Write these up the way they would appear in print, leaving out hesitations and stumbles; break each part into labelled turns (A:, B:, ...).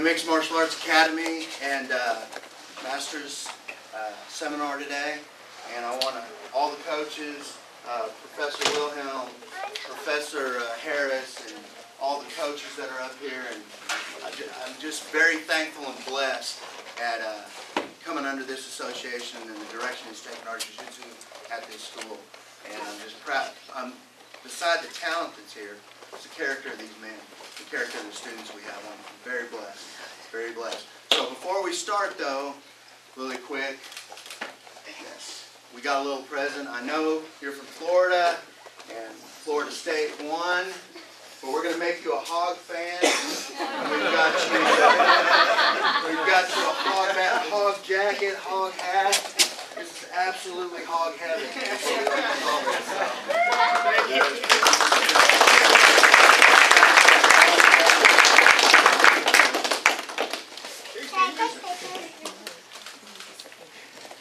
A: Mixed Martial Arts Academy and Masters Seminar today, and I want all the coaches, Professor Wilhelm, Professor Harris, and all the coaches that are up here, and I'm just very thankful and blessed at coming under this association and the direction it's taken our jiu-jitsu at this school. And I'm just proud. Beside the talent that's here, it's the character of these men, the character of the students we have. I'm very blessed, very blessed. So before we start though, really quick, yes, we got a little present. I know you're from Florida, and Florida State won, but we're going to make you a Hog fan. We've got you a Hog jacket, Hog hat. This is absolutely Hog heaven.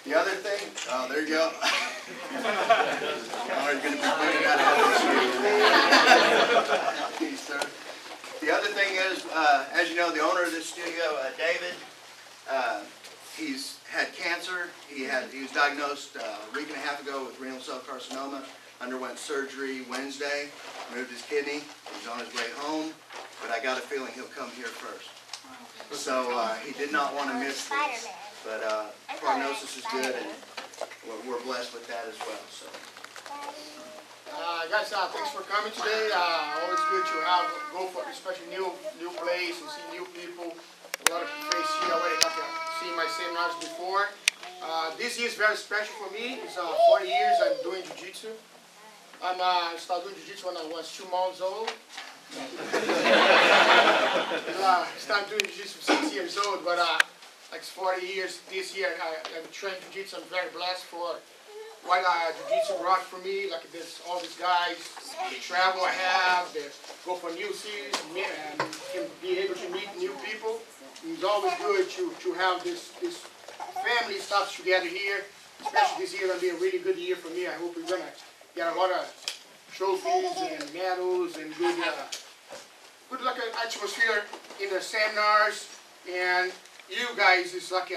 A: The other thing, oh, there you go. Oh, you're going to be pointing that out. Sir. The other thing is, as you know, the owner of this studio, David, he's had cancer. He was diagnosed a week and a half ago with renal cell carcinoma. Underwent surgery Wednesday. Moved his kidney. He's on his way home, but I got a feeling he'll come here first. So he did not want to miss this. But prognosis is good, and we're blessed with that as well. So,
B: guys, thanks for coming today. Always good to go for especially new place and see new people. A lot of faces here already got to see my seminars before. This year is very special for me. It's 40 years I'm doing jiu-jitsu. I started doing jiu-jitsu when I was 2 months old. Started doing jiu-jitsu 6 years old, but like 40 years this year, I've trained jiu-jitsu. I'm very blessed for what jiu-jitsu brought for me. Like this, all these guys, the travel I have, the go for new cities, and can be able to meet new people. It's always good to have this family stuff together here. Especially this year, gonna be a really good year for me. I hope we're gonna get a lot of trophies and medals and good like an atmosphere in the seminars. And you guys is like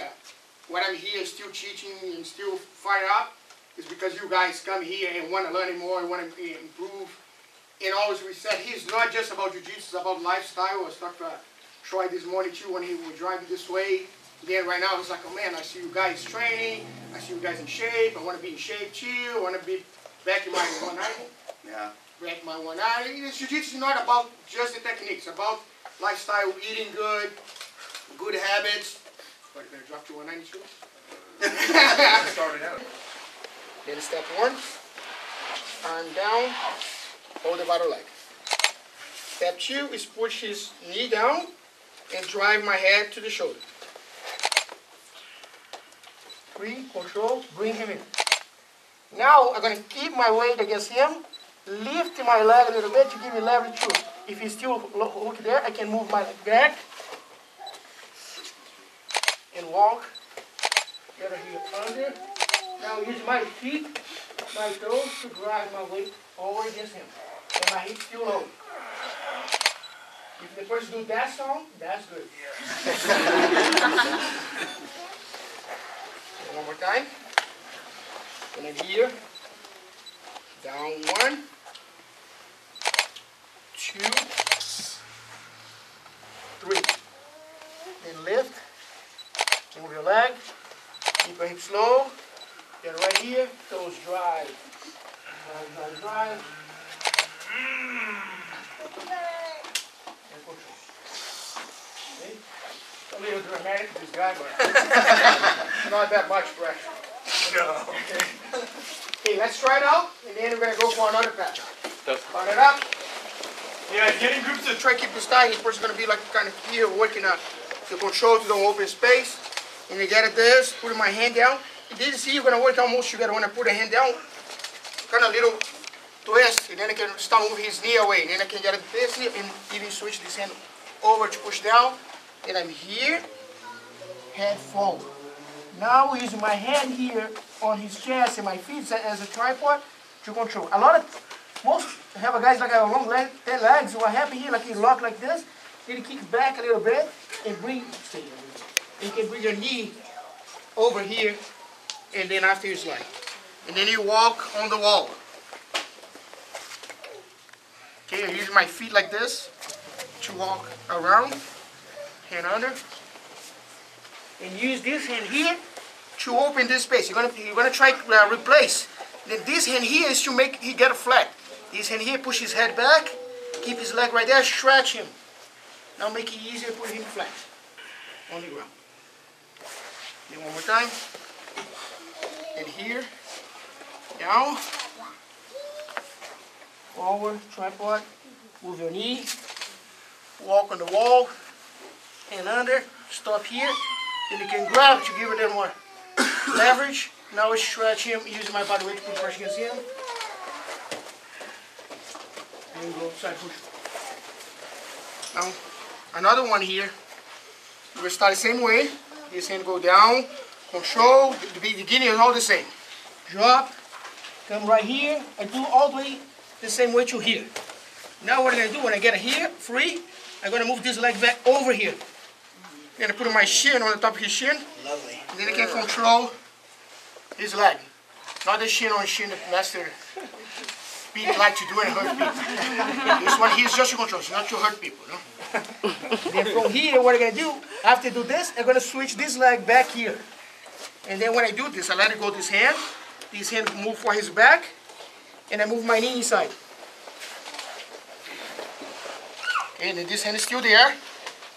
B: when I'm here still teaching and still fired up is because you guys come here and want to learn more and want to improve. And always we said it's not just about jiu-jitsu, it's about lifestyle. I was talking to Troy this morning too when he was driving this way. Then right now it's like, oh man, I see you guys training, I see you guys in shape, I want to be in shape too, I want to be back in my 190.
A: yeah.
B: Back in my 190. Jiu-jitsu is not about just the techniques, it's about lifestyle, eating good, good habits. But better drop to 192.
A: Started out.
B: Then step 1, arm down, hold the bottom leg. Step 2 is push his knee down and drive my head to the shoulder. 3, control, bring him in. Now I'm going to keep my weight against him, lift my leg a little bit to give me leverage too. If he's still hooked there, I can move my leg back and walk. Get here under. Now use my feet, my toes to drive my weight over against him. And my hips still low. If the person do that sound, that's good. One more time. And then here. Down 1, 2, 3. Then lift. Move your leg, keep your hips low, get right here, toes drive, drive, and control. Okay? A little dramatic, this guy, but not that much pressure.
A: No.
B: Okay. Okay, let's try it out, and then we're going to go for another patch. Find it up. Yeah, getting groups to try to keep this tight. This person's going to be like kind of here, working the control to the open space. And you get this, put my hand down. You did see you're going to work almost, you're going to want to put a hand down, kind of little twist, and then I can start moving his knee away. And then I can get this knee and even switch this hand over to push down. And I'm here, head forward. Now using my hand here on his chest and my feet as a tripod to control. Most have a guys like a long leg, 10 legs. What happened here, like he lock like this, then he kicks back a little bit, and you can bring your knee over here, and then after you slide. And then you walk on the wall. Okay, I use my feet like this to walk around, hand under. And use this hand here to open this space. You're gonna try to replace. Then this hand here is to make he get a flat. This hand here, push his head back, keep his leg right there, stretch him. Now make it easier, put him flat on the ground. Then one more time. And here, down, forward, tripod, move your knee, walk on the wall, and under, stop here. Then you can grab to give it a little more leverage. Now I stretch him, using my body weight to put pressure against him. And go side push. Now, another one here. We'll start the same way. This hand go down, control. The beginning is all the same. Drop, come right here. I do all the way the same way to here. Now what I'm going to do, when I get here, free, I'm going to move this leg back over here. I'm going to put my shin on the top of his shin.
A: Lovely.
B: And then I can control his leg. Not the shin on shin that Master Piet like to do and hurt people. This one here is just to control, it's not to hurt people. No? Then from here, what I'm going to do, after I do this, I'm going to switch this leg back here. And then when I do this, I let it go this hand move for his back, and I move my knee inside. And then this hand is still there.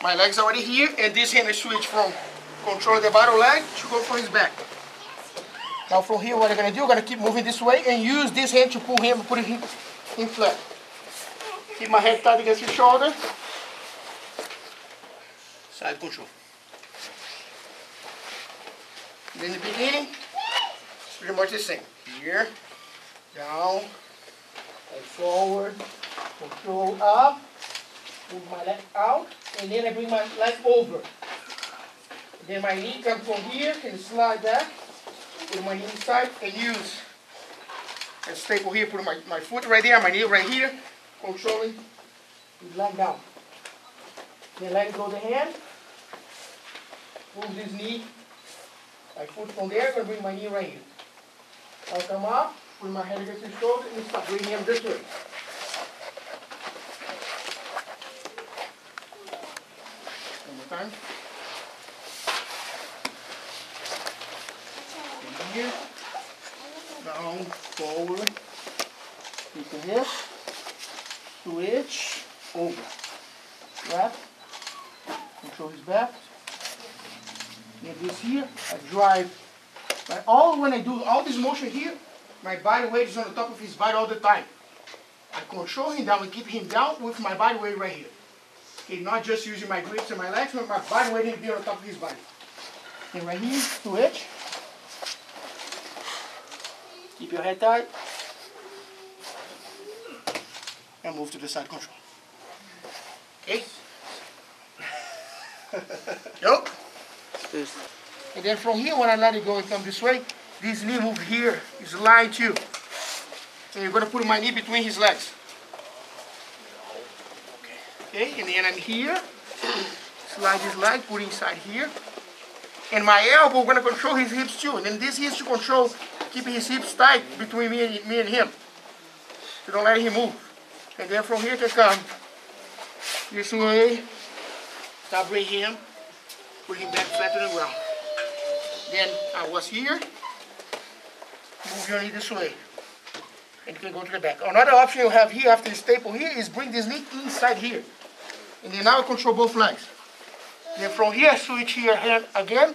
B: My leg's already here, and this hand I switch from control the bottom leg to go for his back. Now from here, what I'm going to do, I'm going to keep moving this way and use this hand to pull him, put him flat. Keep my head tight against his shoulder. Side control. And in the beginning, it's pretty much the same. Here, down, and forward, control up, move my leg out, and then I bring my leg over. Then my knee comes from here, can slide back, put my knee inside, and use a staple here, put my foot right there, my knee right here, controlling his leg down. Then let go the hand, move this knee, my foot from there, I'm going to bring my knee right here. I'll come up, put my head against his shoulder, and start bringing him this way. One more time. And here, down, forward, take the hip, switch, over. Wrap, control his back. And this here, I drive. When I do all this motion here, my body weight is on the top of his body all the time. I control him down and keep him down with my body weight right here. Okay, not just using my grips and my legs, but my body weight will be on the top of his body. And right here, switch. Keep your head tight. And move to the side control. Okay? Go. And then from here, when I let it go and come this way, this knee move here is lined too. And you're going to put my knee between his legs. Okay, and then I'm here. Slide his leg, put inside here. And my elbow, we're going to control his hips too. And then this is to control, keeping his hips tight between me and him. So don't let him move. And then from here to come this way. Stop bring him. Put him back flat to the ground. Then I was here. Move your knee this way. And you can go to the back. Another option you have here after the staple here is bring this knee inside here. And then now I control both legs. Then from here, switch here hand again,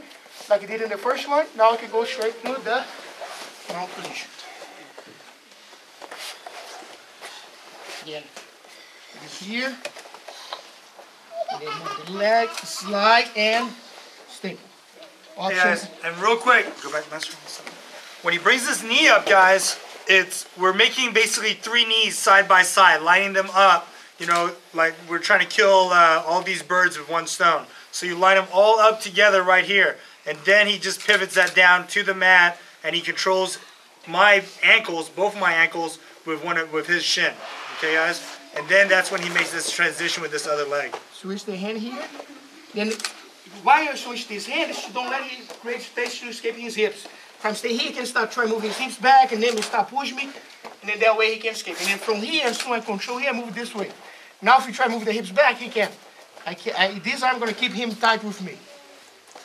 B: like I did in the first one. Now I can go straight to the mount position. Again, this here. And then move the leg, slide, and staple.
C: Hey guys, and real quick, go back, Master. When he brings his knee up, guys, we're making basically 3 knees side by side, lining them up. You know, like we're trying to kill all these birds with one stone. So you line them all up together right here, and then he just pivots that down to the mat, and he controls my ankles, both my ankles, with his shin. Okay, guys, and then that's when he makes this transition with this other leg.
B: Switch the hand here. Then while you switch this hand, is you don't let his great space to escape his hips. If I'm stay here, he can start trying moving his hips back, and then he start pushing me, and then that way he can escape. And then from here, as soon as I control here, I move this way. Now if you try to move the hips back, he can't. This arm going to keep him tight with me.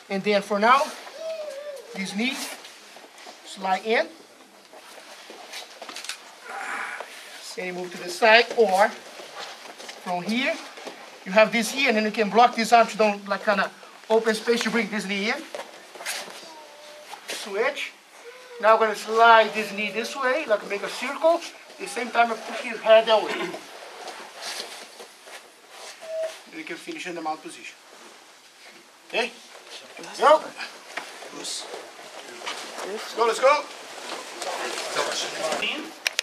B: And then for now, this knee, slide in. Then you move to the side, or from here, you have this here, and then you can block this arm, so you don't like kind of open space, you bring this knee in. Switch. Now I'm going to slide this knee this way, like make a circle. At the same time, I push his head that way. Then you can finish in the mount position. Okay? Go. Let's go, let's go.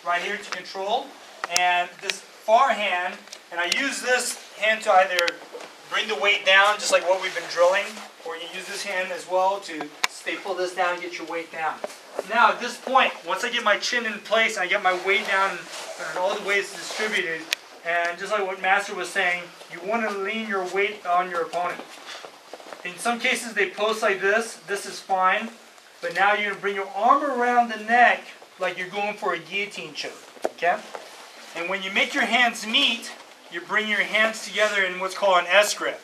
C: Right here to control, and this far hand, and I use this hand to either bring the weight down, just like what we've been drilling, or you use this hand as well to staple this down and get your weight down. Now at this point, once I get my chin in place, and I get my weight down and all the weights distributed, and just like what Master was saying, you want to lean your weight on your opponent. In some cases they post like this is fine, but now you're going to bring your arm around the neck like you're going for a guillotine choke, okay? And when you make your hands meet, you bring your hands together in what's called an S grip.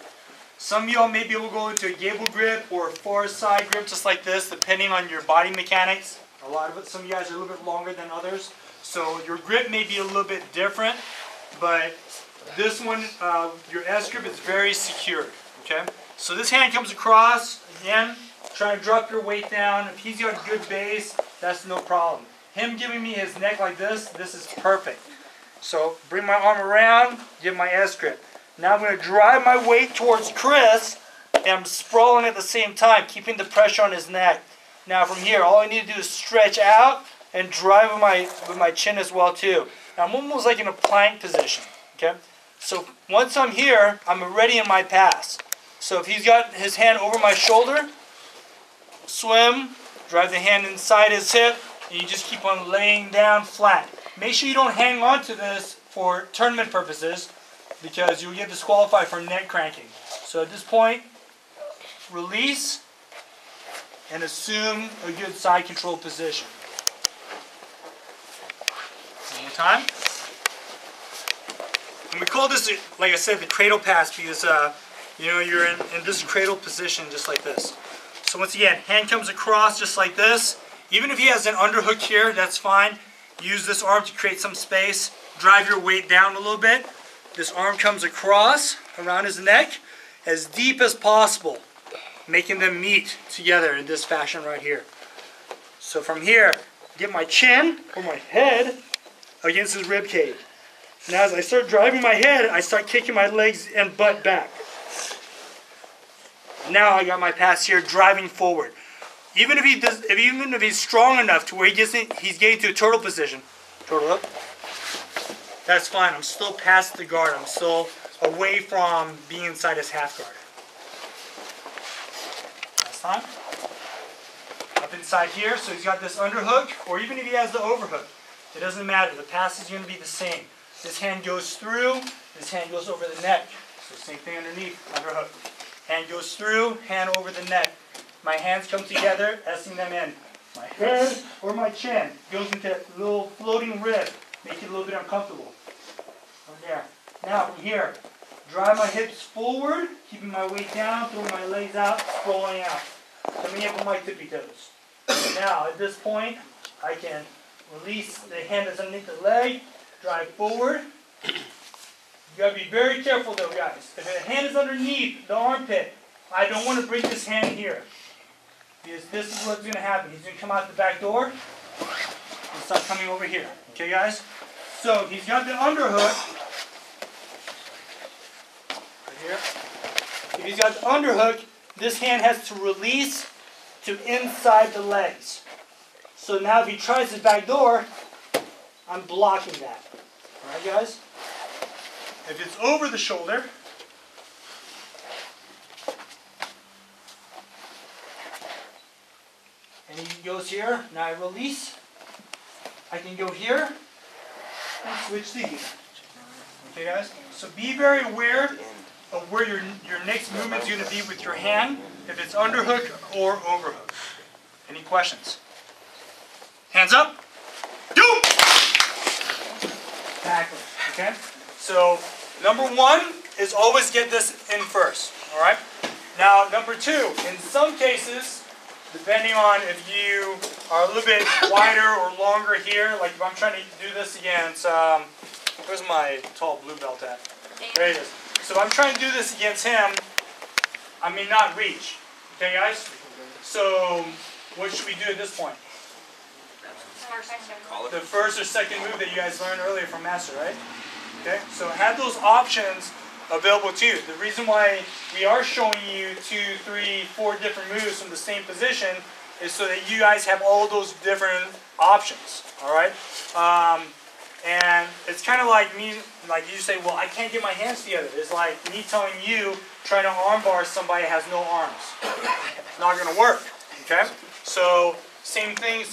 C: Some of y'all may be able to go into a gable grip or a far side grip just like this, depending on your body mechanics. A lot of it, some of you guys are a little bit longer than others, so your grip may be a little bit different, but this one, your S grip is very secure, okay? So this hand comes across, again, try to drop your weight down. If he's got good base, that's no problem. Him giving me his neck like this is perfect. So bring my arm around, give my S grip. Now I'm going to drive my weight towards Chris, and I'm sprawling at the same time, keeping the pressure on his neck. Now from here, all I need to do is stretch out and drive with my chin as well too. Now I'm almost like in a plank position, okay? So once I'm here, I'm already in my pass. So if he's got his hand over my shoulder, swim, drive the hand inside his hip, and you just keep on laying down flat. Make sure you don't hang on to this for tournament purposes, because you'll get disqualified for neck cranking. So at this point, release and assume a good side control position. One more time. And we call this, like I said, the cradle pass, because you're in this cradle position just like this. So once again, hand comes across just like this. Even if he has an underhook here, that's fine. Use this arm to create some space. Drive your weight down a little bit. This arm comes across around his neck as deep as possible, making them meet together in this fashion right here. So from here, get my chin or my head against his rib cage. Now as I start driving my head, I start kicking my legs and butt back. Now I got my pass here driving forward. Even if he's strong enough to where he's getting to a turtle position, turtle up, that's fine. I'm still past the guard. I'm still away from being inside his half guard. Last time. Up inside here, so he's got this underhook, or even if he has the overhook, it doesn't matter. The pass is going to be the same. This hand goes through, this hand goes over the neck. So same thing underneath, underhook. Hand goes through, hand over the neck. My hands come together, S-ing them in. My head or my chin goes into a little floating rib, make it a little bit uncomfortable. From there. Now from here, drive my hips forward, keeping my weight down, throwing my legs out, sprawling out. Coming up on my tippy toes. Now at this point, I can release the hand that's underneath the leg, drive forward. You gotta be very careful though, guys. If the hand is underneath the armpit, I don't want to bring this hand here. Because this is what's going to happen. He's going to come out the back door and start coming over here. Okay, guys? So, he's got the underhook. Right here. If he's got the underhook, this hand has to release to inside the legs. So now if he tries his back door, I'm blocking that. Alright, guys? If it's over the shoulder, and he goes here, now I release. I can go here and switch to here. Okay, guys? So be very aware of where your next movement is going to be with your hand, if it's underhook or overhook. Any questions? Hands up. Do! Tackle. Okay? So, number one is always get this in first. Alright? Now, number two, in some cases, depending on if you are a little bit wider or longer here, like if I'm trying to do this against, where's my tall blue belt at? There it is. So if I'm trying to do this against him, I may not reach. Okay, guys? So, what should we do at this point? The first or second move that you guys learned earlier from Master, right? Okay, so have those options available to you. The reason why we are showing you 2, 3, 4 different moves from the same position is so that you guys have all those different options. All right, and it's kind of like me, like you say, well, I can't get my hands together. It's like me telling you trying to armbar somebody that has no arms. Not going to work. Okay, so same thing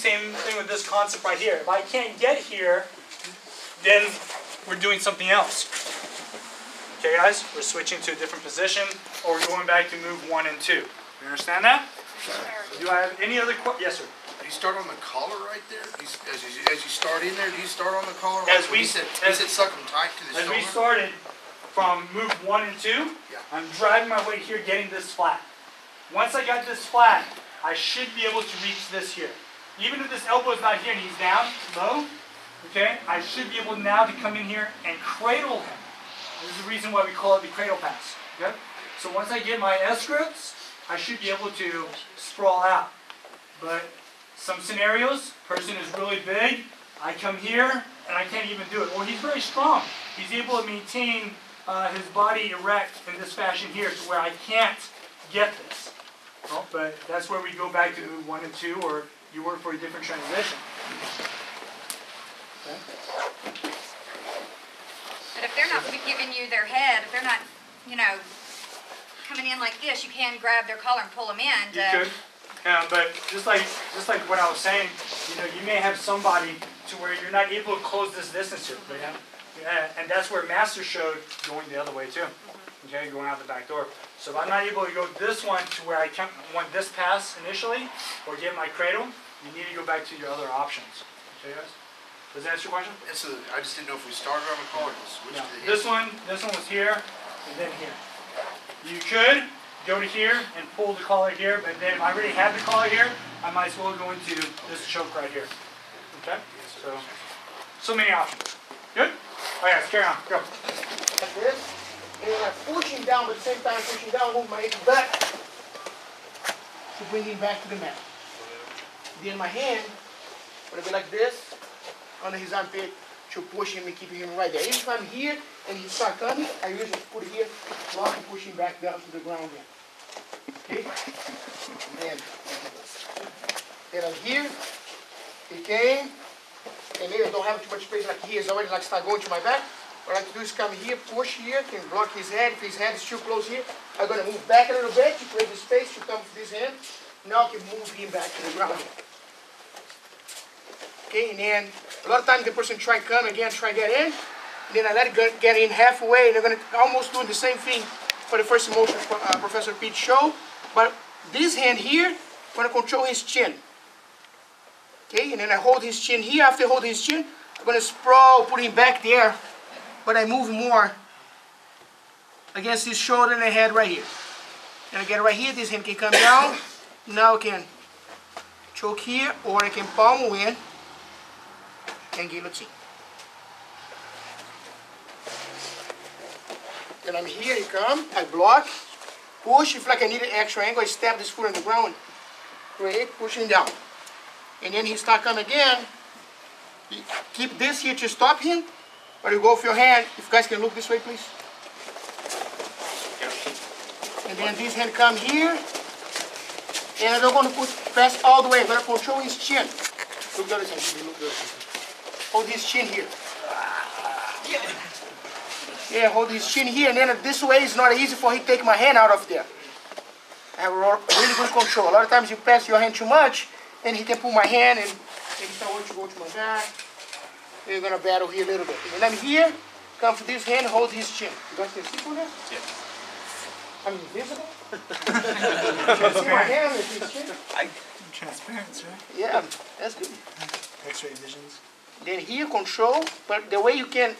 C: with this concept right here. If I can't get here, then we're doing something else. Okay, guys, we're switching to a different position, or we're going back to move 1 and 2. You understand that? Do I have any other questions? Yes, sir.
D: Do you start on the collar right there? As you start in there, do you start on the collar?
C: As we
D: said, suck them tight to the shoulder.
C: As we started from move 1 and 2,
D: yeah. I'm
C: driving my weight here, getting this flat. Once I got this flat, I should be able to reach this here. Even if this elbow is not here and he's down, low, okay, I should be able now to come in here and cradle him. This is the reason why we call it the cradle pass. Okay? So once I get my S grips, I should be able to sprawl out. But some scenarios, person is really big, I come here and I can't even do it. Well, he's very strong. He's able to maintain his body erect in this fashion here to where I can't get this. Well, but that's where we go back to move 1 and 2, or you work for a different transition. Okay.
E: But if they're not giving you their head, if they're not, you know, coming in like this, you can grab their collar and pull them in.
C: You could, but just like what I was saying, you know, you may have somebody to where you're not able to close this distance here, and that's where Master showed going the other way too. Okay, going out the back door. So if I'm not able to go this one to where I can't want this pass initially, or get my cradle, you need to go back to your other options. Okay, guys? Does that answer your question?
D: And so I just didn't know if we started on the collar and switched
C: No.
D: to the
C: This one was here, and then here. You could go to here and pull the collar here, but then if I already have the collar here, I might as well go into this choke right here. Okay? So many options. Good? Oh yeah, carry on. Go.
B: Like this. And I push him down, but at the same time pushing down, move my ankle back to bring him back to the mat. Then my hand, gonna be like this, under his armpit, to push him and keep him right there. If I'm here and he start coming, I usually put it here, block and push him back down to the ground again. Okay? Then I'm here, he came, and maybe I don't have too much space like he is already like start going to my back. What I like to do is come here, push here, can block his head. If his head is too close here, I'm going to move back a little bit to create the space to come to this hand. Now I can move him back to the ground. Okay, and then a lot of times the person try come again, try get in, and then I let it get in halfway, and they're going to almost do the same thing for the first motion Professor Piet showed. But this hand here, I'm going to control his chin. Okay, and then I hold his chin here. After I hold his chin, I'm going to sprawl, put him back there. But I move more against his shoulder and the head right here. And I get right here, this hand can come down. Now I can choke here, or I can palm in and guillotine. Then I'm here, you come, I block, push, if like I need an extra angle, I stab this foot on the ground, create, push him down. And then he start coming again, you keep this here to stop him, or you go with your hand. If you guys can look this way, please. And then this hand come here. And I'm not going to put press all the way. I'm going to control his chin. Look the other side. Look the other side. Hold his chin here. Yeah, hold his chin here. And then this way it's not easy for him to take my hand out of there. I have really good control. A lot of times you press your hand too much, and he can pull my hand and maybe start to go to my back. We're going to battle here a little bit. And I'm here, come to this hand, hold his chin. You guys can see for that?
D: Yeah.
B: I'm invisible. You see my hand with his chin?
C: Transparency, right?
B: Yeah, that's good.
C: X-ray visions.
B: Then here control, but the way you can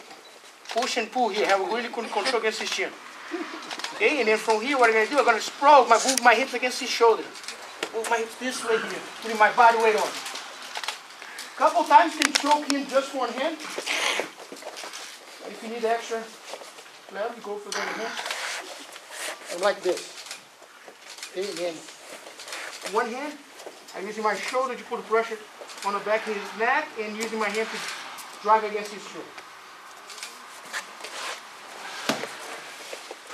B: push and pull here, have a really good control against his chin. Okay, and then from here, what I'm going to do, I'm going to sprawl, move my hips against his shoulder. Move my hips this way here, putting my body weight on. Couple times you can choke him just one hand. If you need extra love, you go for the other hand. And like this. Okay, again. One hand, I'm using my shoulder to put pressure on the back of his neck and using my hand to drive against his shoulder.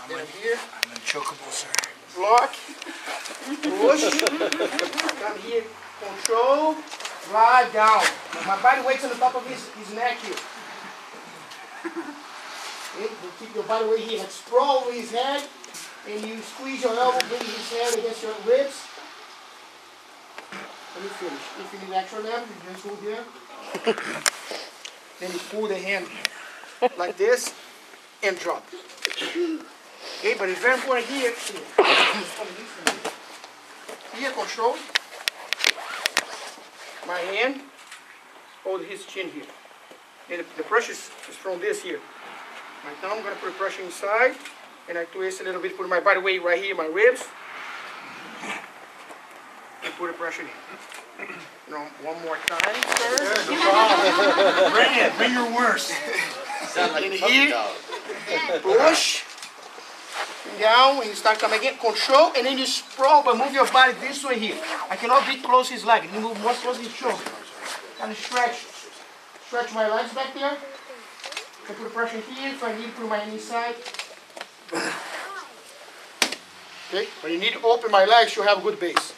B: Then here,
C: I'm unchokeable, sir.
B: block, push, come here, control, drive down. My body weight's on the top of his neck here. Okay, you keep your body weight here, like sprawl over his head, and you squeeze your elbow, bring his head against your ribs. Let me finish. If you need extra left, you just hold here. Then you pull the hand like this and drop. Okay, but it's very important here. Here, control. My hand hold his chin here. And the pressure is from this here. My thumb, I'm going to put pressure inside, and I twist a little bit, put my body weight right here, my ribs, and put the pressure in. One more time, sir.
C: Bring it. Bring your worst.
B: In here, push, down, and you start coming again, control, and then you sprawl, but move your body this way here. I cannot be close his leg, you move more close his shoulder. Kind of stretch my legs back there. I put pressure here, if I need to put my knee side. Okay, but you need to open my legs to have a good base.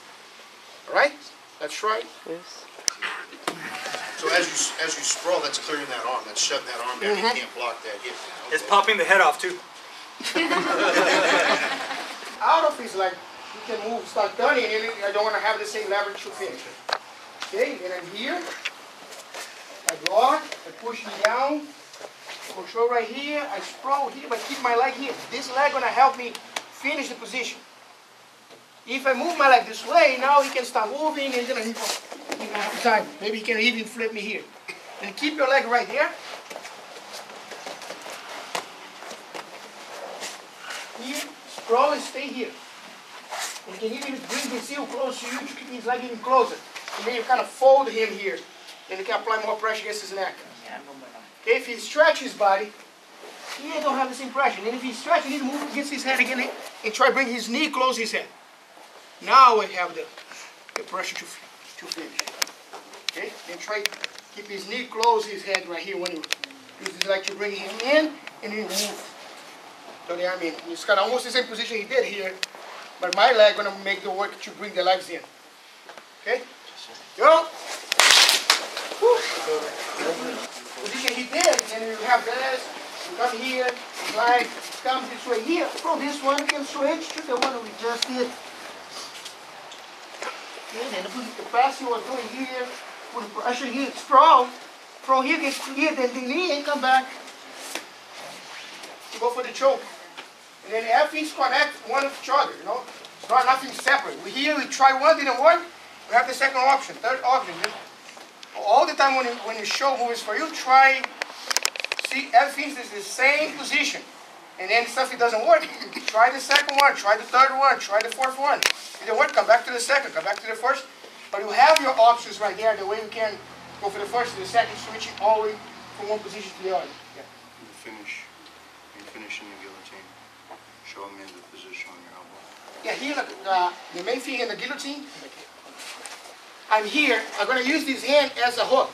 B: Alright? That's right.
F: Yes.
D: So as you sprawl, that's clearing that arm, that's shutting that arm down. You can't block that hip.
C: It's popping the head off, too.
B: Out of his leg, you can move, start turning, and I don't want to have the same leverage to finish. Okay, and then here, I block, I push him down, control right here, I sprawl here, but keep my leg here. This leg gonna help me finish the position. If I move my leg this way, now he can start moving, and then he can have time. Maybe he can even flip me here. And keep your leg right there. Here, sprawl and stay here. And you can even bring his heel close to you to keep his leg even closer. And then you kind of fold him here. And you can apply more pressure against his neck. Okay, if he stretches his body, he don't have the same pressure. And if he stretches, he need to move against his head again and try to bring his knee close to his head. Now we have the pressure to finish. Okay, then try to keep his knee close to his head right here when you use his leg to bring him in and then move to the arm in. It's kind of almost the same position he did here, but my leg gonna make the work to bring the legs in. Okay, go. Position he did, and you have this, you come here, slide, come this way here. From this one, you can switch to the one we just did. Okay, then the pass you are doing here, put the pressure here, sprawl. From here, get clear, then the knee and come back. You go for the choke. And then everything's connect one with each other, you know. It's not nothing separate. We try one, didn't work, we have the second option, third option. All the time when you show movies for you, try, see everything is the same position. And then stuff it doesn't work, try the second one, try the third one, try the fourth one. If it didn't work, come back to the second, come back to the first. But you have your options right there, the way you can go for the first to the second, switching all the way from one position to the other. Yeah.
D: You finish in the guillotine. Show him in the position on your elbow.
B: Yeah, here the main thing in the guillotine, I'm here, I'm going to use this hand as a hook.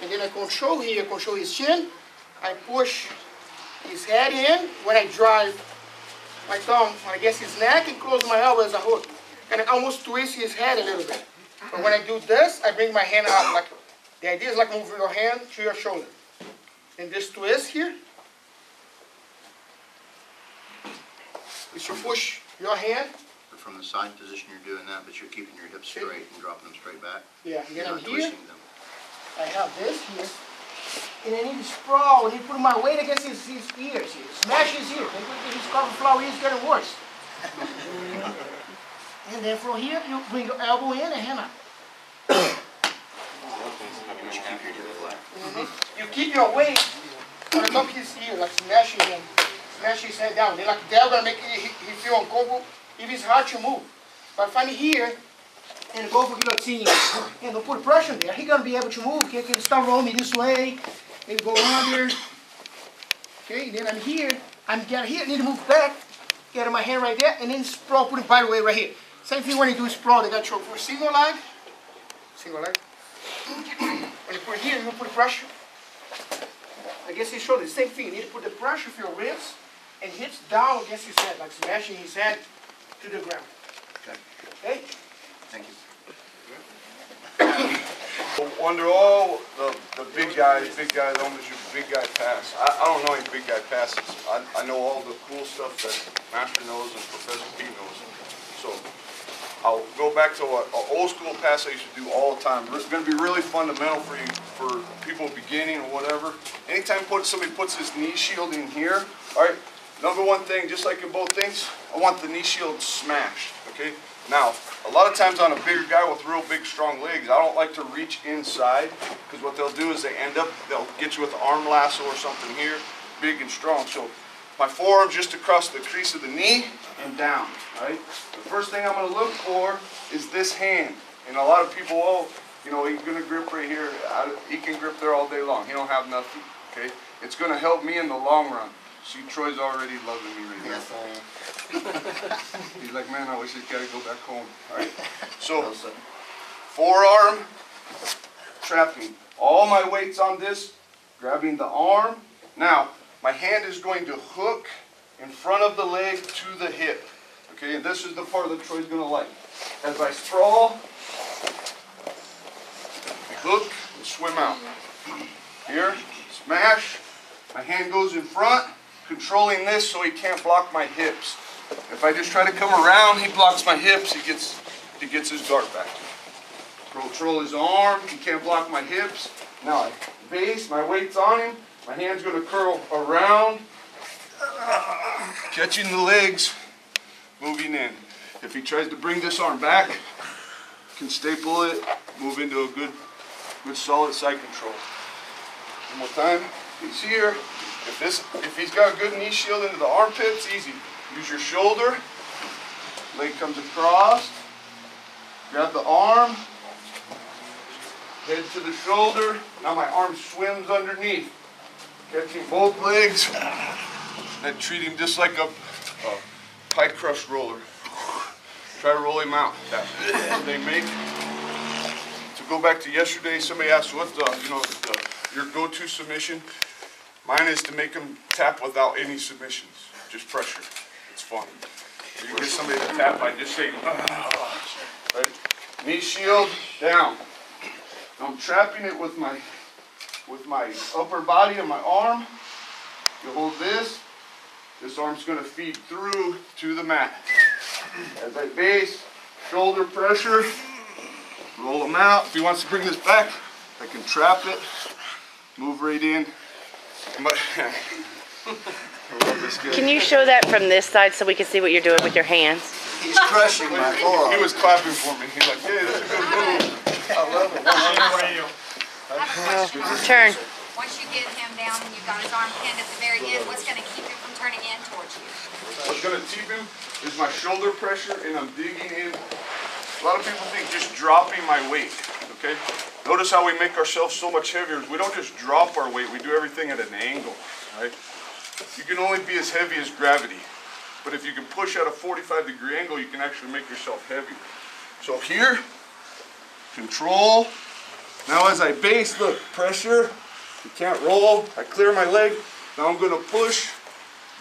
B: And then I control here, control his chin. I push his head in. When I drive my thumb against his neck and close my elbow as a hook. And I almost twist his head a little bit. But when I do this, I bring my hand up. Like, the idea is like moving your hand to your shoulder. And this twist here is to push your hand.
D: From the side position, you're doing that, but you're keeping your hips straight and dropping them straight back.
B: Yeah, and then
D: You're
B: I'm
D: not
B: here.
D: twisting them.
B: I have this here. and then he sprawl, and he put my weight against his ears here. Smash his ear. Then his cauliflower ears getting worse. And then from here, you bring your elbow in and hand out. You keep your weight on the top of his ear, like smashing him. Smash his head down. Then like that gonna make he feel uncomfortable if it's hard to move. But find it here and go for guillotine and don't put pressure there. He's gonna be able to move. He can start rolling me this way, maybe go under. Okay, then I'm here. I'm getting here, I need to move back, get my hand right there, and then sprawl, put it by the way right here. Same thing when you do sprawl, they got choke for a single leg. Single leg. When you put it here, you put pressure against his shoulder. Same thing, you need to put the pressure for your ribs and hits down against his head, like smashing his head to the ground.
A: Okay.
B: Okay?
A: Thank you.
F: Under all the big guys, almost your big guy pass. I don't know any big guy passes. I know all the cool stuff that Master knows and Professor P knows. So I'll go back to an old school pass I used to do all the time. It's going to be really fundamental for you, for people beginning or whatever. Anytime somebody puts this knee shield in here, all right, number one thing, just like in both things, I want the knee shield smashed, okay? Now, a lot of times on a bigger guy with real big, strong legs, I don't like to reach inside, because what they'll do is they'll get you with an arm lasso or something here, big and strong. So my forearm just across the crease of the knee and down, right? The first thing I'm going to look for is this hand. And a lot of people, oh, you know, he's going to grip right here. He can grip there all day long. He don't have nothing, okay? It's going to help me in the long run. See, Troy's already loving me right now.
A: Yes, I am.
F: He's like, man, I wish this guy would go back home. All right? So, forearm, trapping. All my weight's on this, grabbing the arm. Now, my hand is going to hook in front of the leg to the hip. Okay, and this is the part that Troy's going to like. As I sprawl, hook, and swim out. Here, smash. My hand goes in front, controlling this so he can't block my hips. If I just try to come around, he blocks my hips, he gets his guard back. Control his arm, he can't block my hips. Now I base, my weight's on him, my hand's going to curl around, catching the legs, moving in. If he tries to bring this arm back, can staple it, move into a good solid side control. One more time. He's here. If he's got a good knee shield into the armpits, easy. Use your shoulder. Leg comes across. Grab the arm. Head to the shoulder. Now my arm swims underneath. Catching both legs. And treat him just like a pie crust roller. Try to roll him out. That's what they make. To go back to yesterday, somebody asked what your go-to submission. Mine is to make them tap without any submissions, just pressure. It's fun. You can get somebody to tap by just saying, right? Knee shield down. I'm trapping it with my upper body and my arm. You hold this. This arm's going to feed through to the mat. As I base, shoulder pressure, roll them out. If he wants to bring this back, I can trap it, move right in.
G: Can you show that from this side so we can see what you're doing with your hands?
A: He's crushing my forearm.
F: He was clapping for me. He's like, yeah, that's a good move.
A: I love it.
G: Turn.
E: Once you get him down and you've got his arm pinned at the very end, what's going to keep him from turning in towards you?
F: What's going to keep him is my shoulder pressure, and I'm digging in. A lot of people think just dropping my weight, okay? Notice how we make ourselves so much heavier. We don't just drop our weight, we do everything at an angle, right? You can only be as heavy as gravity. But if you can push at a 45-degree angle, you can actually make yourself heavier. So here, control. Now as I base, look, pressure. You can't roll. I clear my leg. Now I'm going to push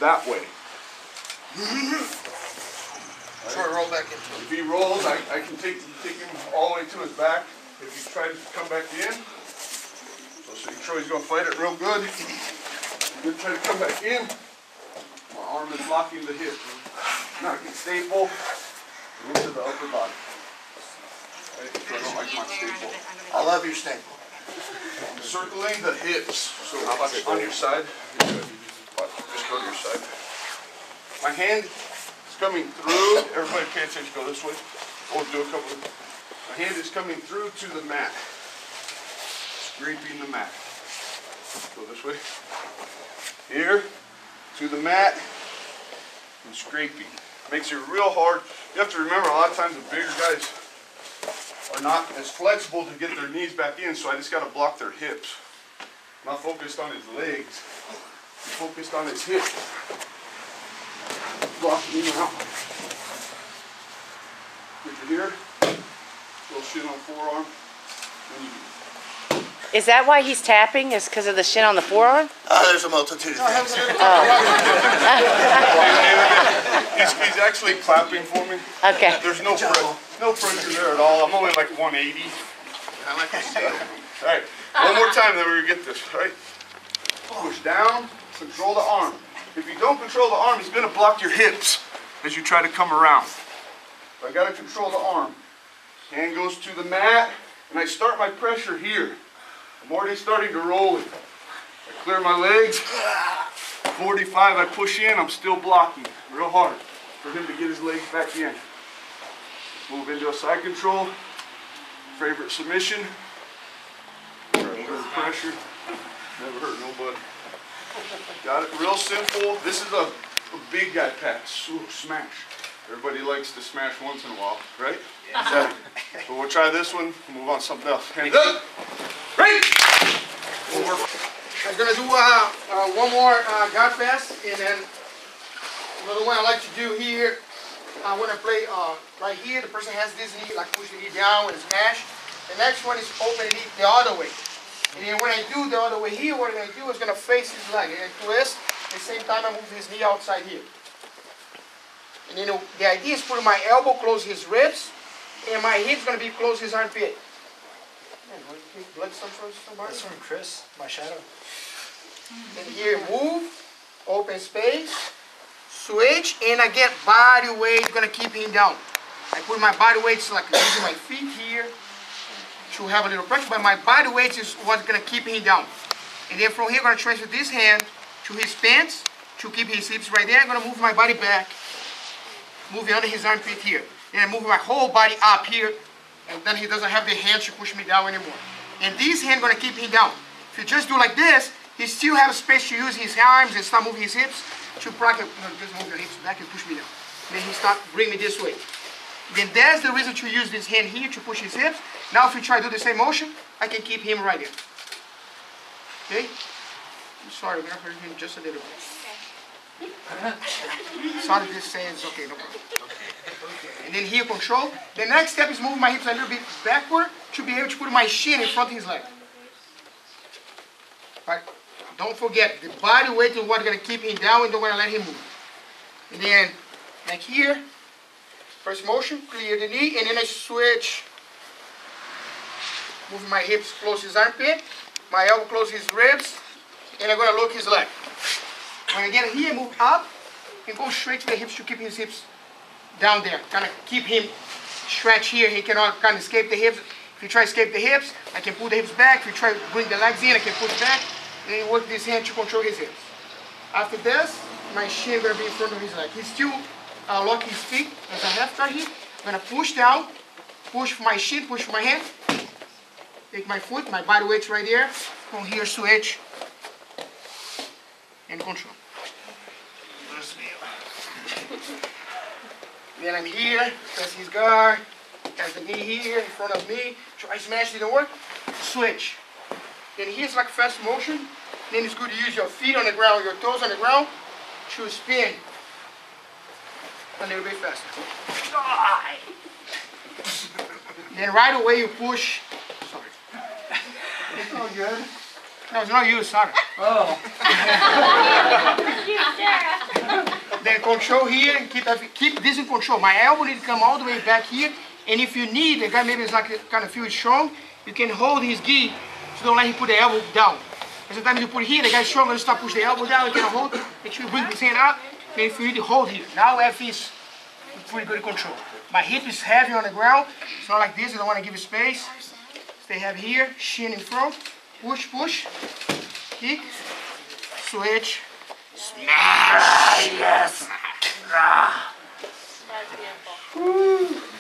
F: that way.
A: Troy, roll back into it.
F: If he rolls, I can take him all the way to his back. If he tries to come back in, so see, Troy's going to fight it real good. He's going to try to come back in. My arm is locking the hip. Now I can staple into the upper body. Right? So I don't like my staple.
A: I love your staple.
F: circling the hips. So watch on your side. Watch, just go to your side. My hand is coming through. Everybody pay attention. Go this way. We'll do a couple. My hand is coming through to the mat. Scraping the mat. Go this way. Here to the mat and scraping. Makes it real hard. You have to remember, a lot of times the bigger guys are not as flexible to get their knees back in, so I just got to block their hips. I'm not focused on his legs. I'm focused on his hips. Blocking him out. Get to here. Little shin on forearm.
G: Is that why he's tapping? Is because of the shin on the forearm?
A: There's a multitude of things.
F: He's actually clapping for me.
G: Okay.
F: There's no pressure there at all. I'm only like 180.
A: I like to see it.
F: All right, one more time, then we're gonna get this. All right, push down, control the arm. If you don't control the arm, it's gonna block your hips as you try to come around. So I gotta control the arm. Hand goes to the mat, and I start my pressure here. I'm already starting to roll it. I clear my legs. 45, I push in, I'm still blocking real hard for him to get his legs back in. Move into a side control. Favorite submission. Pressure. Never hurt nobody. Got it? Real simple. This is a big guy pass. Ooh, smash. Everybody likes to smash once in a while, right? Yeah. So we'll try this one. Move on to something else. Hands up. Right.
B: I'm gonna do one more guard pass, and then another one I like to do here. When I play right here, the person has this knee, like push the knee down and smash. The next one is open the knee the other way. And then when I do the other way here, what I'm gonna do is gonna face his leg and twist. At the same time, I move his knee outside here. And then the idea is putting my elbow close his ribs, and my hip's gonna be close his armpit. Blood from somebody?
C: That's from Chris, my shadow.
B: And here, move, open space, switch, and I get body weight, gonna keep him down. I put my body weight, so like using my feet here to have a little pressure, but my body weight is what's gonna keep him down. And then from here, I'm gonna transfer this hand to his pants to keep his hips right there. I'm gonna move my body back, moving under his armpit here. And I move my whole body up here, and then he doesn't have the hands to push me down anymore. And this hand gonna keep him down. If you just do like this, he still has space to use his arms and start moving his hips to practice. Just move your hips back and push me down. Then he start bring me this way. Then that's the reason to use this hand here to push his hips. Now if you try to do the same motion, I can keep him right here. Okay? I'm sorry, we're gonna hurt him just a little bit. Sorry, this says okay, no problem. And then here, control. The next step is moving my hips a little bit backward to be able to put my shin in front of his leg. But don't forget, the body weight is what's going to keep him down and don't want to let him move. And then, like here, first motion, clear the knee, and then I switch. Moving my hips close his armpit, my elbow close his ribs, and I'm going to look his leg. When I get here, move up, and go straight to the hips to keep his hips down there. Kind of keep him stretch here. He cannot kind of escape the hips. If you try to escape the hips, I can pull the hips back. If you try to bring the legs in, I can push back. And then work this hand to control his hips. After this, my shin is going to be in front of his leg. He's still locking his feet as I have right here. I'm going to push down, push for my shin, push for my hand. Take my foot, my body weight's right there. From here, switch. And control. Then I'm here, press his guard, has the knee here in front of me. Try smash, didn't work. Switch. Then here's like fast motion. Then it's good to use your feet on the ground, your toes on the ground to spin a little bit faster. Then right away you push. Sorry. It's all good. No, it's not you, sorry.
C: Oh.
B: Then control here and keep this in control. My elbow needs to come all the way back here. And if you need, the guy maybe is like kind of feel strong, you can hold his gi so don't let him put the elbow down. And sometimes you put it here, the guy's strong, and start push the elbow down, you can hold, make sure you bring his hand up. Then if you need to hold here. Now F is pretty good control. My hip is heavy on the ground. It's not like this, I don't want to give it space. Stay heavy here, shin in front. push, push, kick, switch, smash.
C: Yes.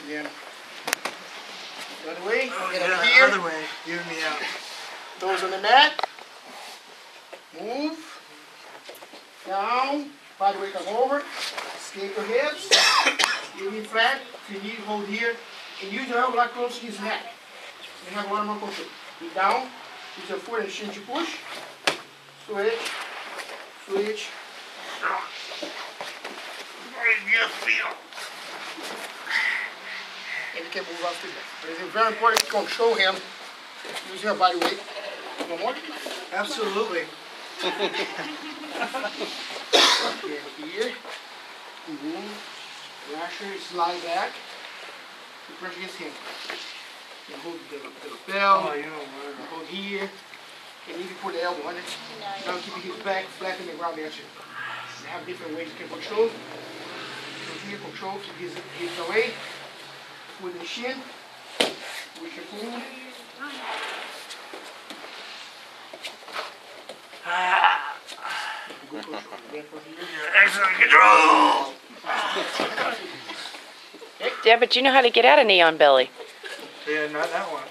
B: Yeah. The other way, get
C: Yeah,
B: up here,
C: other way. Even me out.
B: toes on the mat, move, down, by the way, come over, escape your hips, give me flat, if you need, hold here, and use your elbow like close to his neck. You have a lot more control. Be down, use your foot and shin to push, switch, switch. And you can move after that. But it's very important to control him using your body weight. One more.
C: Absolutely.
B: Get here. Move. Lasher, slide back. The pressure against him. You hold the lapel.
C: Oh, you know what?
B: You hold here. And even put the elbow on it. Now keep his back flat in the ground there too. You have different ways you can control. Continue control. Keep his hips away. With the shin. With your pull. Good control. Back from here.
C: Excellent control.
G: Yeah, but you know how to get out of knee on belly.
C: Yeah, not that one.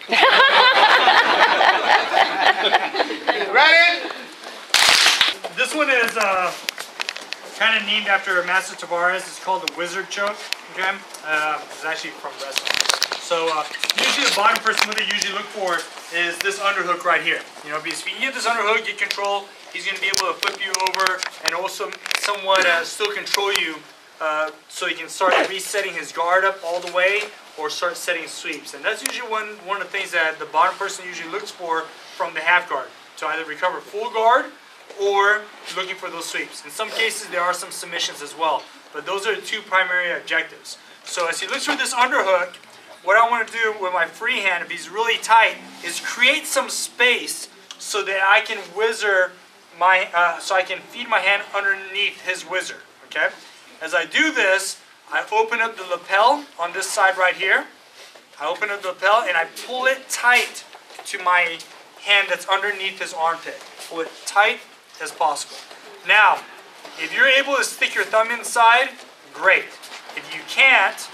B: Ready?
C: This one is kind of named after Master Tavares. It's called the Wizard Choke. Okay, it's actually from wrestling. So usually the bottom person, what they usually look for is this underhook right here. You know, because if you can get this underhook, get control, he's going to be able to flip you over and also somewhat still control you, so he can start resetting his guard up all the way or start setting sweeps. And that's usually one of the things that the bottom person usually looks for from the half guard, to either recover full guard or looking for those sweeps. In some cases, there are some submissions as well, but those are the two primary objectives. So as he looks for this underhook, what I want to do with my free hand, if he's really tight, is create some space so that I can whizzer my, so I can feed my hand underneath his whizzer. Okay. As I do this, I open up the lapel on this side right here. I open up the lapel and I pull it tight to my hand that's underneath his armpit. Pull it tight as possible. Now, if you're able to stick your thumb inside, great. If you can't,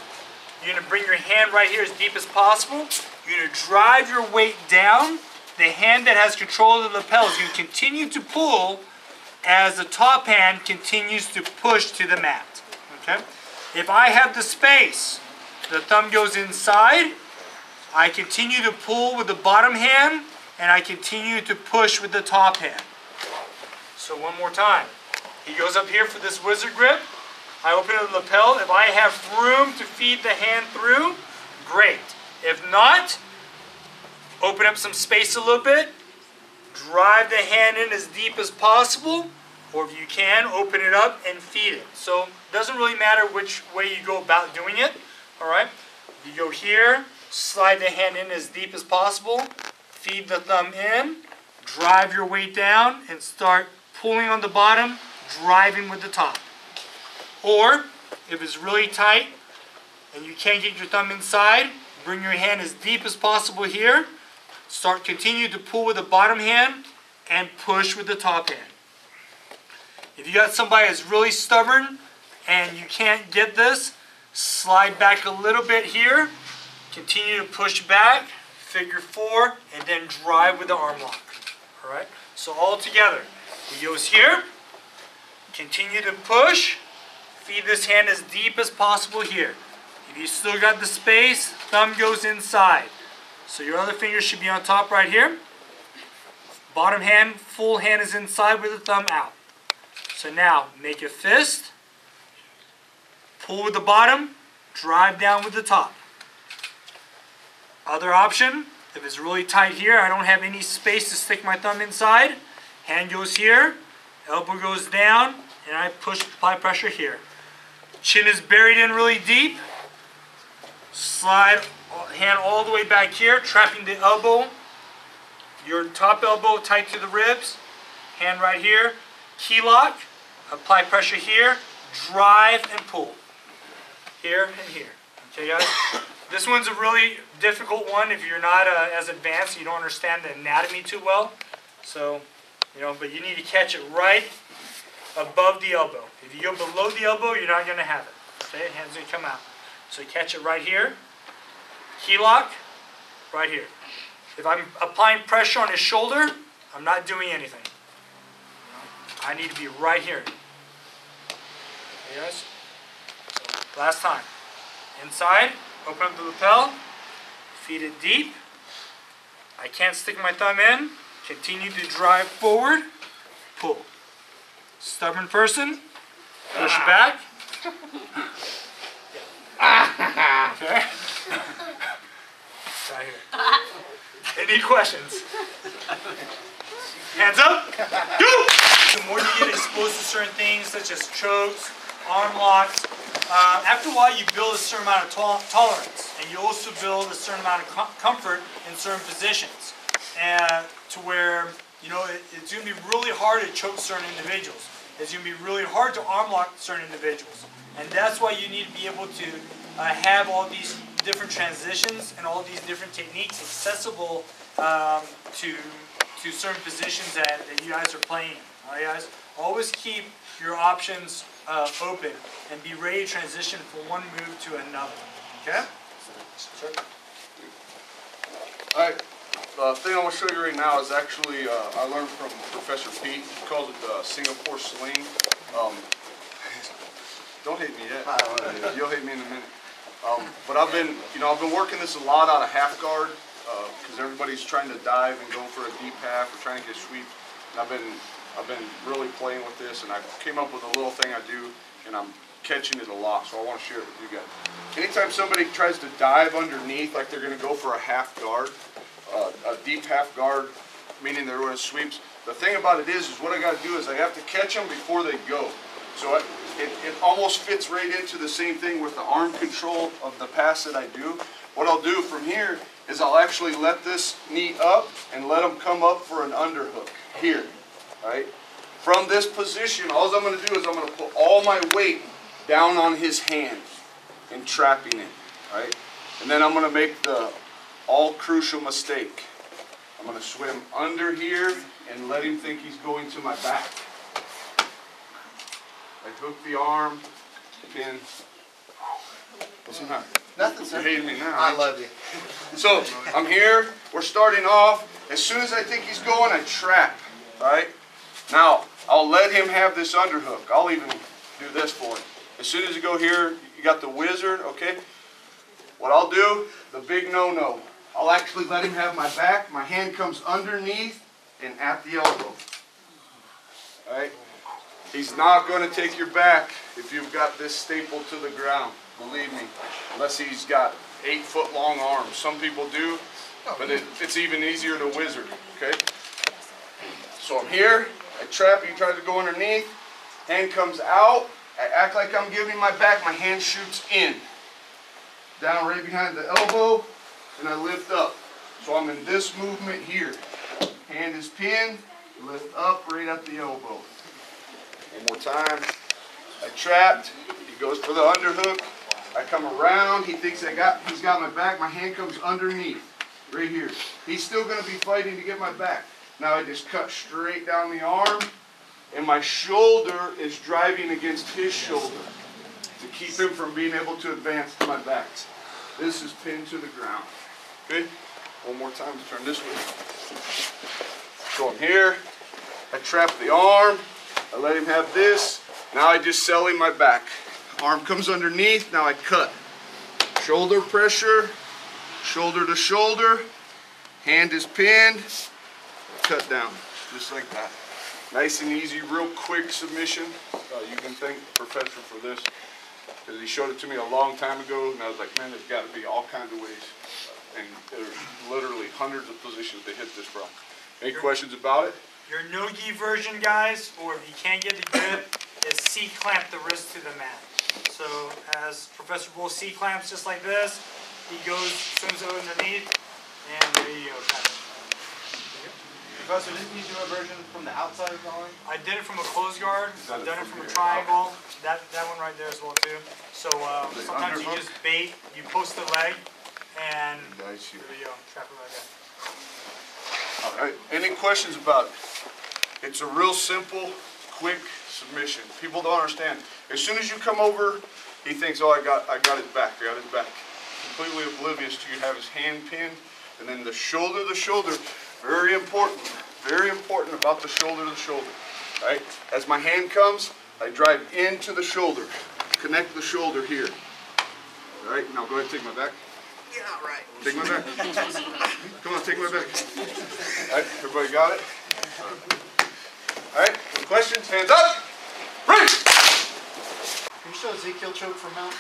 C: you're going to bring your hand right here as deep as possible. You're going to drive your weight down. The hand that has control of the lapel is going to continue to pull as the top hand continues to push to the mat. Okay? If I have the space, the thumb goes inside, I continue to pull with the bottom hand, and I continue to push with the top hand. So one more time. He goes up here for this wizard grip. I open up the lapel. If I have room to feed the hand through, great. If not, open up some space a little bit. Drive the hand in as deep as possible. Or if you can, open it up and feed it. So it doesn't really matter which way you go about doing it. Alright? You go here, slide the hand in as deep as possible, feed the thumb in, drive your weight down, and start pulling on the bottom, driving with the top. Or, if it's really tight and you can't get your thumb inside, bring your hand as deep as possible here, continue to pull with the bottom hand, and push with the top hand. If you got somebody that's really stubborn and you can't get this, slide back a little bit here, continue to push back, figure 4, and then drive with the arm lock. Alright? So all together. He goes here, continue to push, feed this hand as deep as possible here. If you still got the space, thumb goes inside. So your other finger should be on top right here. Bottom hand, full hand is inside with the thumb out. So now, make a fist, pull with the bottom, drive down with the top. Other option, if it's really tight here, I don't have any space to stick my thumb inside, hand goes here, elbow goes down, and I apply pressure here. Chin is buried in really deep, slide hand all the way back here, trapping the elbow, your top elbow tight to the ribs, hand right here, key lock, apply pressure here, drive and pull. Here and here. Okay guys? This one's a really difficult one if you're not as advanced, you don't understand the anatomy too well. So, you know, but you need to catch it right above the elbow. If you go below the elbow, you're not going to have it. Okay, hands going to come out. So you catch it right here. Key lock, right here. If I'm applying pressure on his shoulder, I'm not doing anything. I need to be right here. Okay, guys? So, last time. Inside, open up the lapel, feed it deep. I can't stick my thumb in. Continue to drive forward, pull. Stubborn person, push back. Okay. Right here. Any questions? Hands up. Go! The more you get exposed to certain things, such as chokes, arm locks, after a while you build a certain amount of tolerance, and you also build a certain amount of comfort in certain positions, and to where, you know, it's going to be really hard to choke certain individuals. It's going to be really hard to arm lock certain individuals, and that's why you need to be able to have all these different transitions and all these different techniques accessible to certain positions that you guys are playing. All right, guys, always keep your options open and be ready to transition from one move to another. Okay? Sure.
F: All right. The thing I want to show you right now is actually I learned from Professor Piet. He calls it the Singapore sling. Don't hate me yet. You'll hate me in a minute. But I've been working this a lot out of half guard because everybody's trying to dive and go for a deep half or trying to get sweep. And I've been really playing with this, and I came up with a little thing I do, and I'm catching it a lot. So I want to share it with you guys. Anytime somebody tries to dive underneath, like they're going to go for a half guard, a deep half guard, meaning they're doing sweeps. The thing about it is what I got to do is I have to catch them before they go. So it almost fits right into the same thing with the arm control of the pass that I do. What I'll do from here is I'll actually let this knee up and let him come up for an underhook here, right? From this position, all I'm going to do is I'm going to put all my weight down on his hand and trapping it, right? And then I'm going to make the all-crucial mistake. I'm going to swim under here and let him think he's going to my back. I hook the arm, pin. What's the matter?
A: Nothing, sir.
F: You hating me now.
A: I love you.
F: So, I'm here. We're starting off. As soon as I think he's going, I trap. All right? Now, I'll let him have this underhook. I'll even do this for him. As soon as you go here, you got the wizard, okay? What I'll do, the big no-no, I'll actually let him have my back. My hand comes underneath and at the elbow. All right? He's not going to take your back if you've got this stapled to the ground. Believe me, unless he's got 8-foot-long arms. Some people do, but it's even easier to wizard, okay? So I'm here, I trap, he tries to go underneath, hand comes out, I act like I'm giving him my back, my hand shoots in. Down right behind the elbow, and I lift up. So I'm in this movement here. Hand is pinned, lift up right at the elbow. One more time. I trapped, he goes for the underhook. I come around, he thinks he's got my back, my hand comes underneath, right here. He's still going to be fighting to get my back. Now I just cut straight down the arm, and my shoulder is driving against his shoulder to keep him from being able to advance to my back. This is pinned to the ground. Okay? One more time to turn this way. So I'm here, I trap the arm, I let him have this, now I just sell him my back. Arm comes underneath, now I cut. Shoulder pressure, shoulder to shoulder, hand is pinned, cut down, just like that. Nice and easy, real quick submission. You can thank the professor for this, because he showed it to me a long time ago, and I was like, man, there's got to be all kinds of ways. And there's literally hundreds of positions to hit this from. Any questions about it?
C: Your no-gi version, guys, or if you can't get the grip, is C-clamp the wrist to the mat. So as Professor Bull C-clamps just like this, he goes, swims underneath, and there you go.
A: Professor, didn't you do a version from the outside of the arm?
C: I did it from a closed guard. I've done it from a triangle. That one right there as well too. So sometimes you just bait, you post the leg, and there you go, trap it right there.
F: All right, any questions about it? It's a real simple, quick submission. People don't understand. As soon as you come over, he thinks, oh, I got his back, I got his back. Completely oblivious to you have his hand pinned, and then the shoulder to shoulder, very important about the shoulder to shoulder, right? As my hand comes, I drive into the shoulder, connect the shoulder here. All right, now go ahead and take my back.
A: Yeah, right.
F: Take my back. Come on, take my back. All right, everybody got it? All right, any questions? Hands up. Ready.
A: Can you show Ezekiel choke from Mount?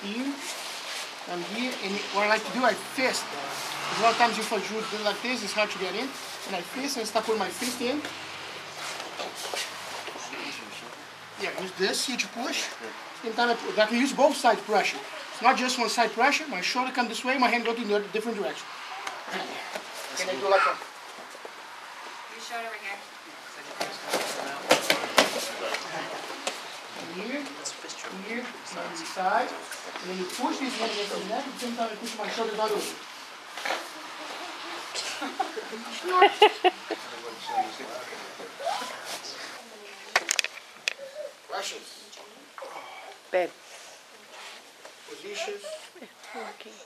B: Here, I'm here, and what I like to do, I fist. Because a lot of times if I do it like this, it's hard to get in. And I fist and start putting my fist in. Yeah, use this here to push. Same time I can use both sides pressure. It's not just one side pressure. My shoulder comes this way, my hand goes in a different direction. Can I do like a...
E: You show it over here.
B: Here, here, on the side, and then you push this one against the neck, at the same time I push my shoulder down the way. Questions?
G: Babe.
B: Positions?
G: Okay.